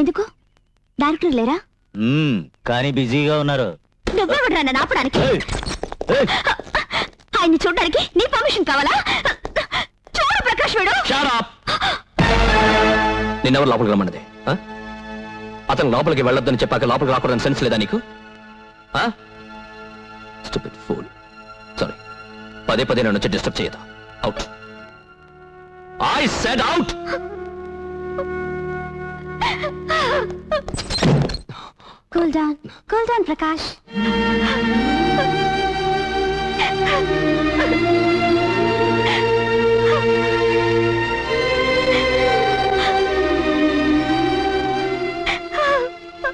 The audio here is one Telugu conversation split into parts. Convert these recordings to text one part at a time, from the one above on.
ఎందుకు డైరెక్టర్ లేరా? కానీ బిజీగా ఉన్నారు. నువ్వెవడ్రా నన్ను ఆపడానికి? ఆయన్ని చూడడానికి నీ పర్మిషన్ కావాలా? చూడు ప్రకాష్ వీడు. నిన్నెవరు లోపలికి రమ్మన్నది? అతను లోపలికి వెళ్ళొద్దని చెప్పాక లోపలికి రాకూడదని సెన్స్ లేదా నీకు? Stupid pool. సారీ, పదే పదే నన్ను వచ్చి డిస్టర్బ్ చేయదా. Out. I said out. Cool down Prakash.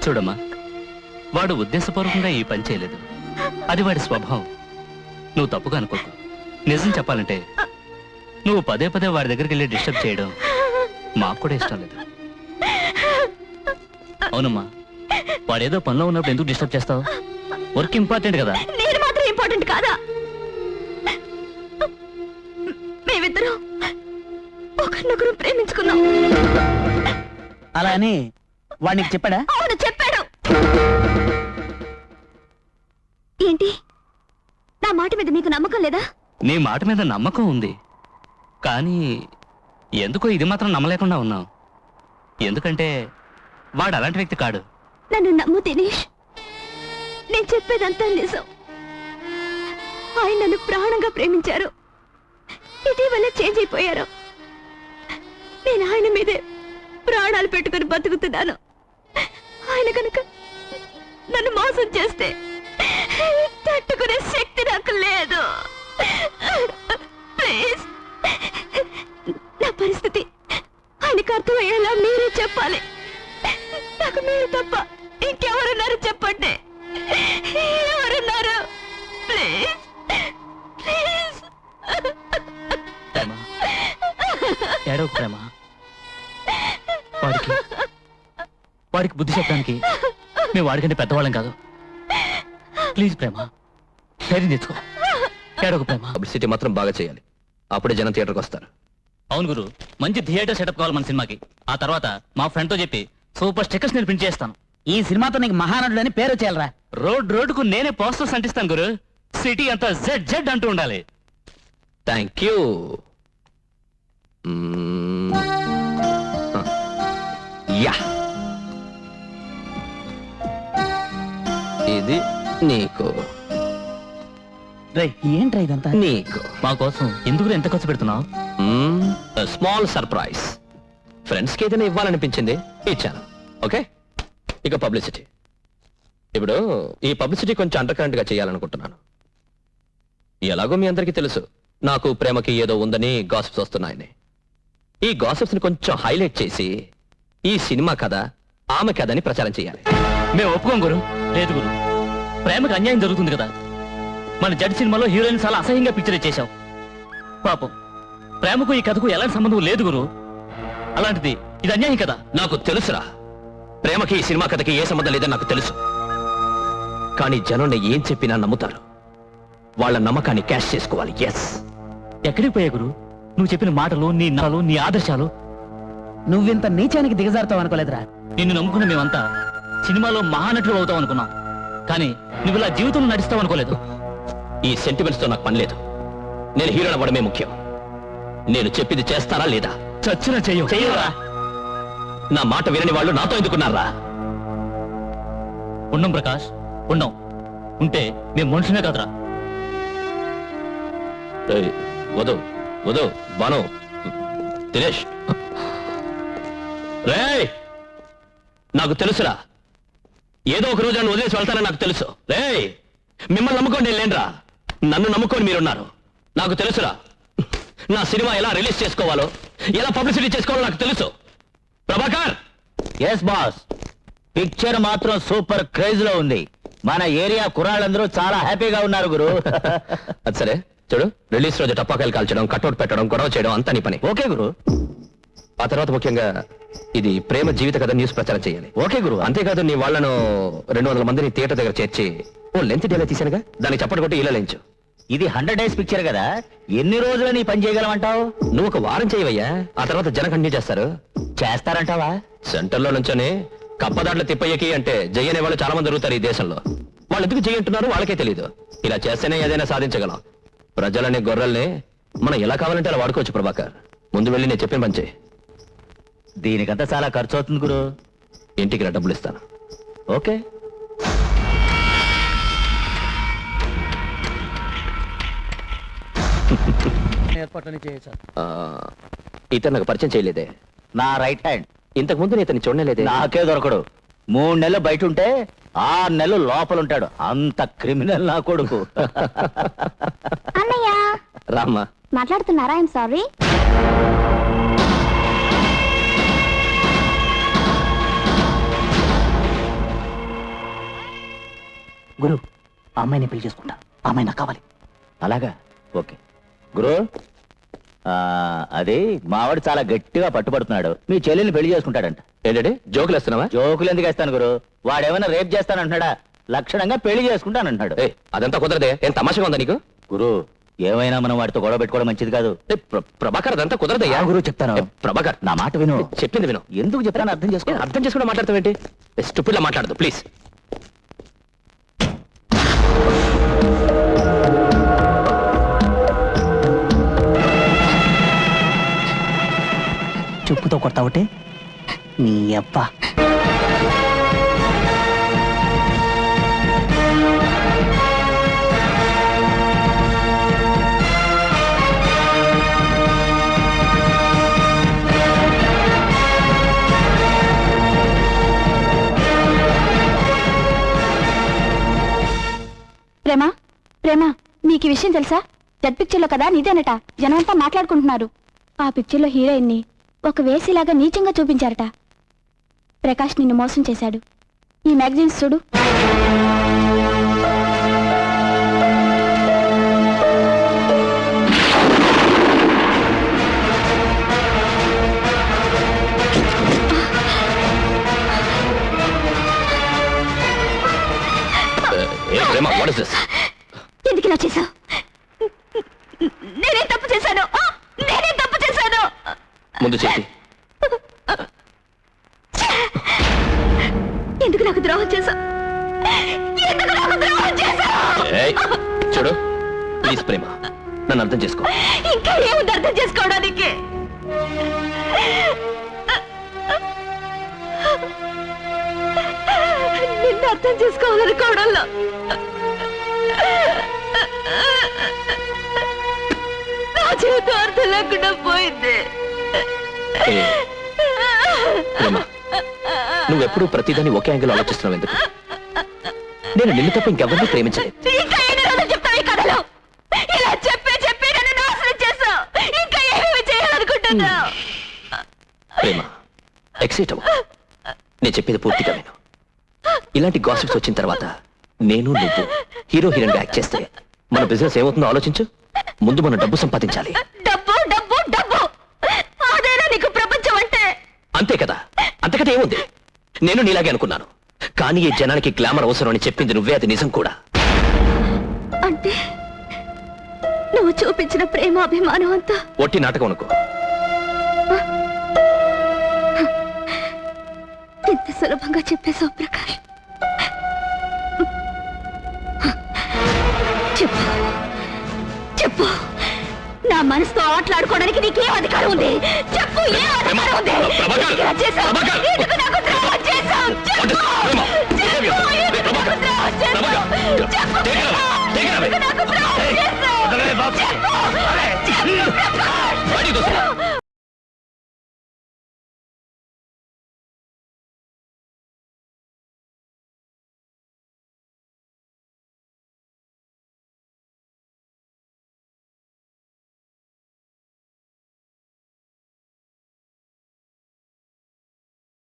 చూడమ్మా, వాడు ఉద్దేశపూర్వకంగా ఈ పని చేయలేదు. అది వాడి స్వభావం. నువ్వు తప్పుగా అనుకోకు. నిజం చెప్పాలంటే నువ్వు పదే పదే వాడి దగ్గరికి వెళ్ళి డిస్టర్బ్ చేయడం మాకు కూడా ఇష్టం లేదు. అవునమ్మా, వాడేదో పనిలో ఉన్నప్పుడు ఎందుకు డిస్టర్బ్ చేస్తావు? వర్క్ ఇంపార్టెంట్ కదా. నేను మాత్రం ఇంపార్టెంట్ కాదా? మేమిద్దరం ఒకరినొకరు ప్రేమించుకున్నాం. అలా అని వాడికి చెప్పాడా? అవును, చెప్పాడు. ఏంటి, నా మాట మీద మీకు నమ్మకం లేదా? నీ మాట మీద నమ్మకం ఉంది, కానీ ఎందుకో ఇది మాత్రం నమ్మలేకుండా ఉన్నావు. ఎందుకంటే వాడు అలాంటి వ్యక్తి కాడు. నన్ను నమ్ము దినేష్, నేను చెప్పేదంతా నిజం. ఆయన నన్ను ప్రాణంగా ప్రేమించారు. ఇటీవల చేంజ్ అయిపోయారు. నేను ఆయన మీదే ప్రాణాలు పెట్టుకుని బతుకుతున్నాను. ఆయన కనుక నన్ను మోసం చేస్తే తట్టుకునే శక్తి నాకు లేదు. ప్లీజ్, నా పరిస్థితి ఆయనకు అర్థమయ్యేలా మీరే చెప్పాలి. నాకు మీరు తప్ప ఇంకెవరున్నారు చెప్పండి. ఎవరున్నారు? Please please. ఏడవ ప్రేమ, వాడికి బుద్ధి చెప్పడానికి మేము వాడికంటే పెద్దవాళ్ళం కాదు. ప్లీజ్ ప్రేమ, ధైర్యం తెచ్చుకో. ఏడవ ప్రేమ. పబ్లిసిటీ మాత్రం బాగా చేయాలి, అప్పుడే జనం థియేటర్కి వస్తారు. అవును గురు, మంచి థియేటర్ సెటప్ కావాలి మన సినిమాకి. ఆ తర్వాత మా ఫ్రెండ్ తో చెప్పి సూపర్ స్టిక్కర్స్ నేను ప్రింట్ చేస్తాను. ఈ సినిమాతో నీకు మహానటుడు అని పేరు వచ్చేయాలరా. రోడ్డుకు నేనే పోస్టర్స్ అంటిస్తాను గురు. సిటీ అంతా జెడ్ జెడ్ అంటూ ఉండాలి. Thank you. యా, ఇది నీకు. ఏంట్రా ఇదంతా? నీకు. మా కోసం ఎందుకు ఎంత ఖర్చు పెడుతున్నావు? Small surprise. ఫ్రెండ్స్ కి ఏదైనా ఇవ్వాలనిపించింది, ఇచ్చాను. ఓకే, ఇక పబ్లిసిటీ. ఇప్పుడు ఈ పబ్లిసిటీ కొంచెం అండర్ కరెంట్ గా చేయాలనుకుంటున్నాను. ఎలాగో మీ అందరికీ తెలుసు, నాకు ప్రేమకి ఏదో ఉందని గాసిప్స్ వస్తున్నాయని. ఈ గాసిప్స్ ని కొంచెం హైలైట్ చేసి ఈ సినిమా కథ ఆమె కథ అని ప్రచారం చేయాలి. మేము ఒప్పుకోం గురు. లేదు గురు, ప్రేమకు అన్యాయం జరుగుతుంది కదా. మన జడ్ సినిమాలో హీరోయిన్ చాలా అసహ్యంగా పిక్చర్ చేశావు. పాపం ప్రేమకు ఈ కథకు ఎలాంటి సంబంధం లేదు గురు. అలాంటిది ఇది అన్యాయం కదా. నాకు తెలుసురా, ప్రేమకి ఈ సినిమా కథకి ఏ సంబంధం లేదని నాకు తెలుసు. కానీ జనం ఏం చెప్పినా నమ్ముతారు. వాళ్ళ నమ్మకాన్ని క్యాష్ చేసుకోవాలి. ఎస్. ఎక్కడికి పోయా గురు? నువ్వు చెప్పిన మాటలు, నీ నాలు, నీ ఆదర్శాలు. నువ్వింత నీచానికి దిగజారుతావు అనుకోలేదురా. నిన్ను నమ్ముకున్న మేమంతా సినిమాలో మహానటులు అవుతావు అనుకున్నాం, కానీ నువ్వు ఇలా జీవితంలో నడుస్తావు అనుకోలేదు. ఈ సెంటిమెంట్స్ తో నాకు పని లేదు. నేను హీరోని అవ్వడమే ముఖ్యం. నేను చెప్పింది చేస్తారా లేదా? చచ్చిన చెయ్యరా. నా మాట వినని వాళ్ళు నాతో ఎందుకున్నారా? ఉండం ప్రకాష్, ఉండం. ఉంటే మేము మనుషునే కాదురా. వదు వదు బాను, దినేష్, రే, నాకు తెలుసురా, ఏదో ఒక రోజు నన్ను వదిలేసి వెళ్తానని నాకు తెలుసు. రే, మిమ్మల్ని నమ్ముకోండి నేను లేనురా, నన్ను నమ్ముకొని మీరున్నారు. నాకు తెలుసురా, నా సినిమా ఎలా రిలీజ్ చేసుకోవాలో, ఎలా పబ్లిసిటీ చేసుకోవాలో నాకు తెలుసు. ప్రభాకర్. ఎస్ బాస్, పిక్చర్ మాత్రం సూపర్ క్రేజ్ లో ఉంది. మన ఏరియా కుర్రాళ్ళందరూ చాలా హ్యాపీగా ఉన్నారు గురు. అది సరే, చూడు, రిలీజ్ రోజు టపాకాయలు కాల్చడం, కట్అవుట్ పెట్టడం, గొడవ చేయడం అంతా నీ పని. ఓకే గురు. ఆ తర్వాత ముఖ్యంగా ఇది ప్రేమ జీవిత కథ న్యూస్ ప్రచారం చేయాలి. ఓకే గురు. అంతేకాదు, నీ వాళ్ళను 200 మందిని థియేటర్ దగ్గర చేర్చి ఓ లెంత్ డేలా తీసానుగా, దానికి చప్పటి కొట్టి ఇలా లేంచు. ఇది 100 days పిక్చర్ కదా, ఎన్ని రోజులు నీ పని చేయగలమంటావు? నువ్వు ఒక వారం చేయవయ్యా, ఆ తర్వాత జనం కంటిన్యూ చేస్తారు. చేస్తారంటావా? సెంటర్లో నుంచొని కప్పదాట్ల తిప్పయ్యకి అంటే జై అనే వాళ్ళు చాలా మంది దొరుకుతారు ఈ దేశంలో. వాళ్ళు ఎందుకు జై అంటున్నారు వాళ్ళకే తెలియదు. ఇలా చేస్తేనే ఏదైనా సాధించగలం. ప్రజలనే గొర్రెల్ని మనం ఎలా కావాలంటే అలా వాడుకోవచ్చు ప్రభాకర్. ముందు వెళ్ళి నేను చెప్పిన పని చేయి. దీనికంతా చాలా ఖర్చు అవుతుంది గురు. ఇంటికి రా, డబ్బులు ఇస్తాను. ఓకే. ఆ, ఇతను నాకు పరిచయం చేయలేదే. నా రైట్ హ్యాండ్. ఇంతకు ముందు నేను ఇతన్ని చూడలేదే. నాకే దొరకడు. 3 నెలలు బయట ఉంటే 6 నెలలు లోపల ఉంటాడు. అంత క్రిమినల్ నా కొడుకు. అన్నయ్య రామ్మా. మాట్లాడుతున్నారా? I'm sorry. గురు, ఆ అమ్మాయిని పెళ్లి చేసుకుంటా. ఆ అమ్మాయి నాకు కావాలి. అలాగా, ఓకే. గురు, అది మావాడు చాలా గట్టిగా పట్టుబడుతున్నాడు. మీ చెల్లెల్ని పెళ్లి చేసుకుంటాడంట. ఏంటంటే జోకులు వేస్తున్నావా? జోకులు ఎందుకు వేస్తాను గురు? వాడేమైనా రేప్ చేస్తానంటున్నాడా? లక్షణంగా పెళ్లి చేసుకుంటానంటున్నాడు. అదంతా కుదరదే. ఏం తమాషగా ఉందా నీకు? గురు, ఏమైనా మనం వాడితో గొడవ పెట్టుకోవడం మంచిది కాదు. ప్రభాకర్, అదంతా కుదరదయ్యా. గురు చెప్తాను. ప్రభాకర్, నా మాట విను. చెప్పింది విను. ఎందుకు చెప్తాను అర్థం చేసుకో. అర్థం చేసుకుంటే మాట్లాడతావేంటి? స్టూపిడ్ లా మాట్లాడదు ప్లీజ్. చెప్పుతో కొడతావుటే నీ అబ్బా. ప్రేమ, ప్రేమ, నీకు ఈ విషయం తెలుసా? డెడ్ పిక్చర్ లో కదా నీదేనట. జనమంతా మాట్లాడుకుంటున్నారు. ఆ పిక్చర్ లో హీరోయిన్ ని ఒక వేసిలాగా నీచంగా చూపించారట. ప్రకాష్ నిన్ను మోసం చేశాడు. ఈ మ్యాగజైన్స్ చూడు. ఎందుకు ఇలా చేశావు? నేనే తప్పు చేశాను. నేనే తప్పు చేశాను. ముందు చెప్పి ఎందుకు నాకు ద్రోహం చేశావు? ఎందుకు నాకు ద్రోహం చేశావు? చూడు ప్లీజ్ ప్రేమ, నన్ను అర్థం చేసుకో. ఇంకా ఏముంది అర్థం చేసుకోవడానికి? నిన్ను అర్థం చేసుకోవాలనుకోవడంలో నా జీవితం అర్థం లేకుండా పోయింది. ప్రేమ, నువ్వెప్పుడు ప్రతిదాన్ని ఒకే యాంగిల్ ఆలోచిస్తున్నావు ఎందుకు? నేను నిన్ను తప్ప ఇంకెవరిని ప్రేమించలేదు. ఇంకా ఎన్ని రోజులు చెప్తావు ఈ కథలు? ఇలా చెప్పి చెప్పి నన్ను నాశనం చేసావు. ఇంకా ఏమేమి చేయాలనుకుంటున్నావు? ప్రేమ, ఎక్సైట్ అవ్వు. నేను చెప్పేది పూర్తిగా విను. ఇలాంటి గాసిప్స్ వచ్చిన తర్వాత నేను నువ్వు హీరో హీరోయిన్ యాక్ట్ చేస్తే మన బిజినెస్ ఏమవుతుందో ఆలోచించు. ముందు మనం డబ్బు సంపాదించాలి. డబ్బు డబ్బు డబ్బు, అదేనా నీకు ప్రపంచం అంటే? అంతే కదా, అంతకంటే ఏముంది? నేను నీలాగే అనుకున్నాను. కానీ ఈ జనానికి గ్లామర్ అవసరం అని చెప్పింది నువ్వే. అది నిజం కూడా. అంటే నువ్వు చూపించిన ప్రేమ అభిమానం అంతా ఒట్టి నాటకం అనుకో. ఇంత సులభంగా చెప్పేశావు ప్రకాష్. చెప్పు చెప్పు, నా మనసుతో ఆటలాడుకోవడానికి నీకేం అధికారం ఉంది? చెప్పు, ఏ అధికారం ఉంది? ప్రభాకర్, ఎందుకు ఇలా చేశావు? ప్రభాకర్! ఎందుకు నాకు ద్రోహం చేశావు? చెప్పు.